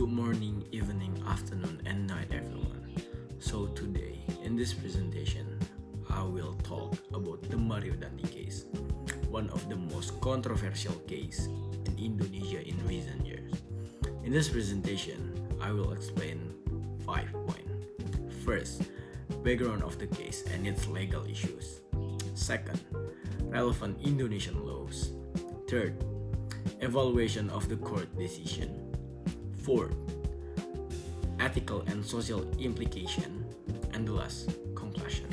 Good morning, evening, afternoon, and night, everyone. So today, in this presentation, I will talk about the Mario Dandi case, one of the most controversial cases in Indonesia in recent years. In this presentation, I will explain 5 points. First, background of the case and its legal issues. Second, relevant Indonesian laws. Third, evaluation of the court decision. Fourth, ethical and social implication. And the last, conclusion.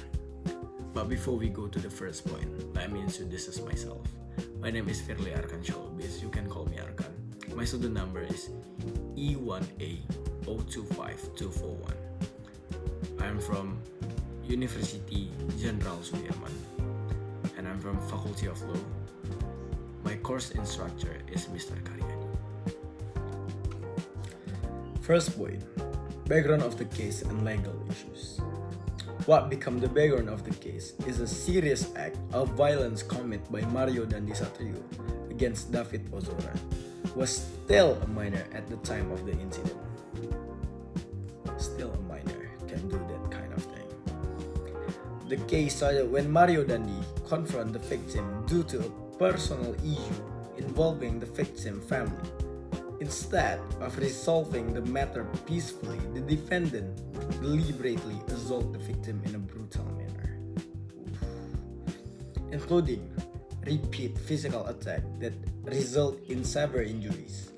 But before we go to the first point, let me introduce myself. My name is Firly Arkan Shalobis. You can call me Arkan. My student number is E1A025241. I'm from University Jenderal Sudirman, and I'm from Faculty of Law. My course instructor is Mr. Karyadi. First point, background of the case and legal issues. What became the background of the case is a serious act of violence committed by Mario Dandi Satrio against David Ozora, who was still a minor at the time of the incident. Still a minor can do that kind of thing. The case started when Mario Dandi confronted the victim due to a personal issue involving the victim family. Instead of resolving the matter peacefully, the defendant deliberately assaulted the victim in a brutal manner, including repeat physical attack that result in severe injuries.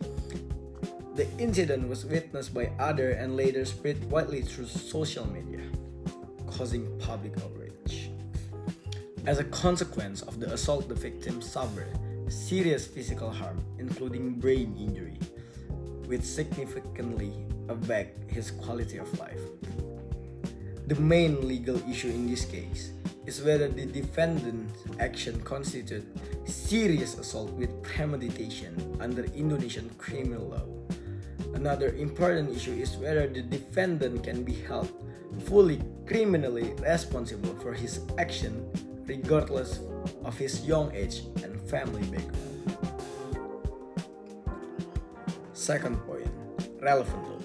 The incident was witnessed by others and later spread widely through social media, causing public outrage. As a consequence of the assault, the victim suffered serious physical harm, including brain injury, which significantly affect his quality of life. The main legal issue in this case is whether the defendant's action constituted serious assault with premeditation under Indonesian criminal law. Another important issue is whether the defendant can be held fully criminally responsible for his action regardless of his young age and family background. Second point, relevant law.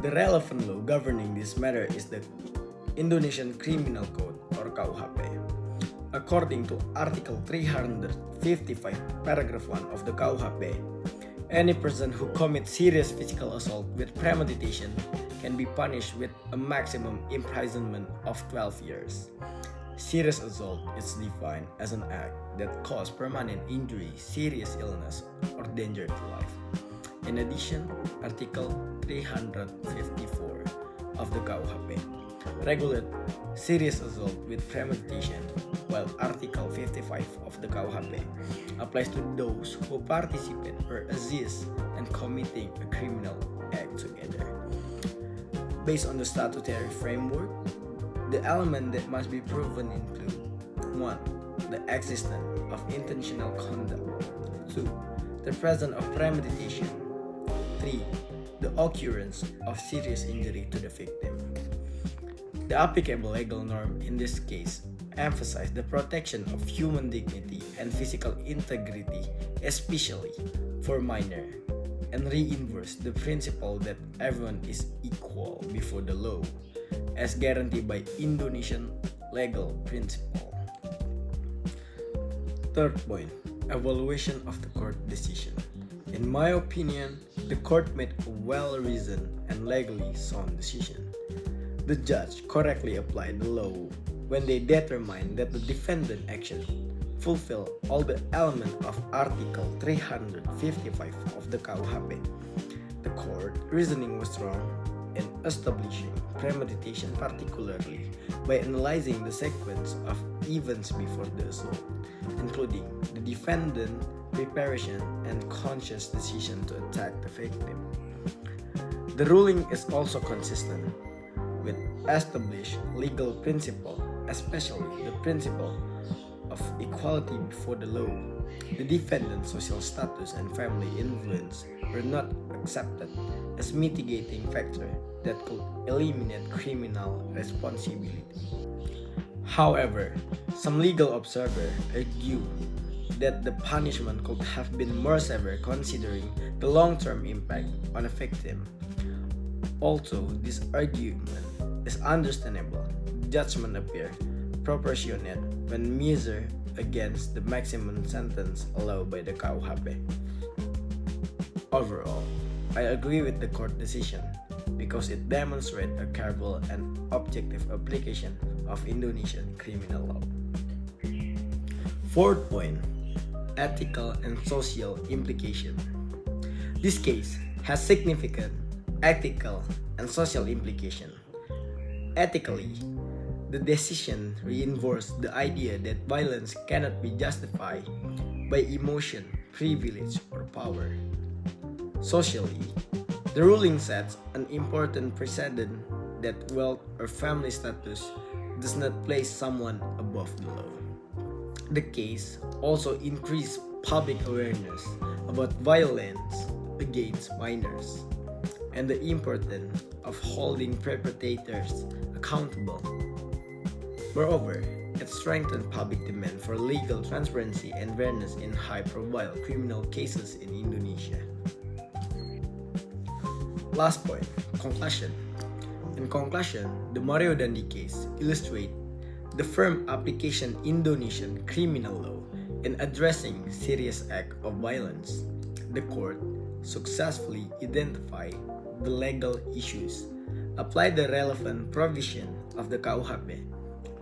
The relevant law governing this matter is the Indonesian Criminal Code or KUHP. According to Article 355, Paragraph 1 of the KUHP, any person who commits serious physical assault with premeditation can be punished with a maximum imprisonment of 12 years. Serious assault is defined as an act that causes permanent injury, serious illness, or danger to life. In addition, Article 354 of the KUHP regulates serious assault with premeditation, while Article 55 of the KUHP applies to those who participate or assist in committing a criminal act together. Based on the statutory framework, the elements that must be proven include 1. The existence of intentional conduct. 2. The presence of premeditation. 3. The occurrence of serious injury to the victim. The applicable legal norm in this case emphasize the protection of human dignity and physical integrity, especially for minors, and reinforce the principle that everyone is equal before the law, as guaranteed by Indonesian legal principle. Third point, evaluation of the court decision. In my opinion, the court made a well-reasoned and legally sound decision. The judge correctly applied the law when they determined that the defendant action fulfilled all the elements of Article 355 of the KUHP. The court reasoning was strong in establishing premeditation, particularly by analyzing the sequence of events before the assault, including the defendant's preparation and conscious decision to attack the victim. The ruling is also consistent with established legal principle, especially the principle of equality before the law. The defendant's social status and family influence were not accepted as mitigating factor that could eliminate criminal responsibility. However, some legal observers argue that the punishment could have been more severe considering the long-term impact on a victim. Although this argument is understandable, judgment appear proportionate when measured against the maximum sentence allowed by the KUHP. Overall, I agree with the court decision because it demonstrates a careful and objective application of Indonesian criminal law. Fourth point, ethical and social implication. This case has significant ethical and social implication. Ethically, the decision reinforced the idea that violence cannot be justified by emotion, privilege, or power. Socially, the ruling sets an important precedent that wealth or family status does not place someone above the law. The case also increased public awareness about violence against minors and the importance of holding perpetrators accountable. Moreover, it strengthened public demand for legal transparency and fairness in high-profile criminal cases in Indonesia. Last point, conclusion. In conclusion, the Mario Dandi case illustrates the firm application Indonesian criminal law in addressing serious acts of violence. The court successfully identified the legal issues, applied the relevant provision of the KUHP,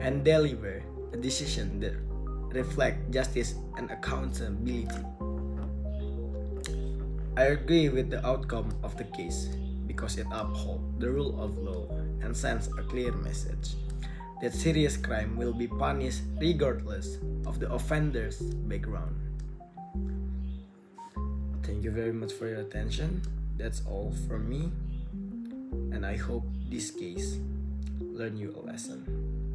and delivered a decision that reflects justice and accountability. I agree with the outcome of the case because it upholds the rule of law and sends a clear message that serious crime will be punished regardless of the offender's background. Thank you very much for your attention. That's all from me, and I hope this case learned you a lesson.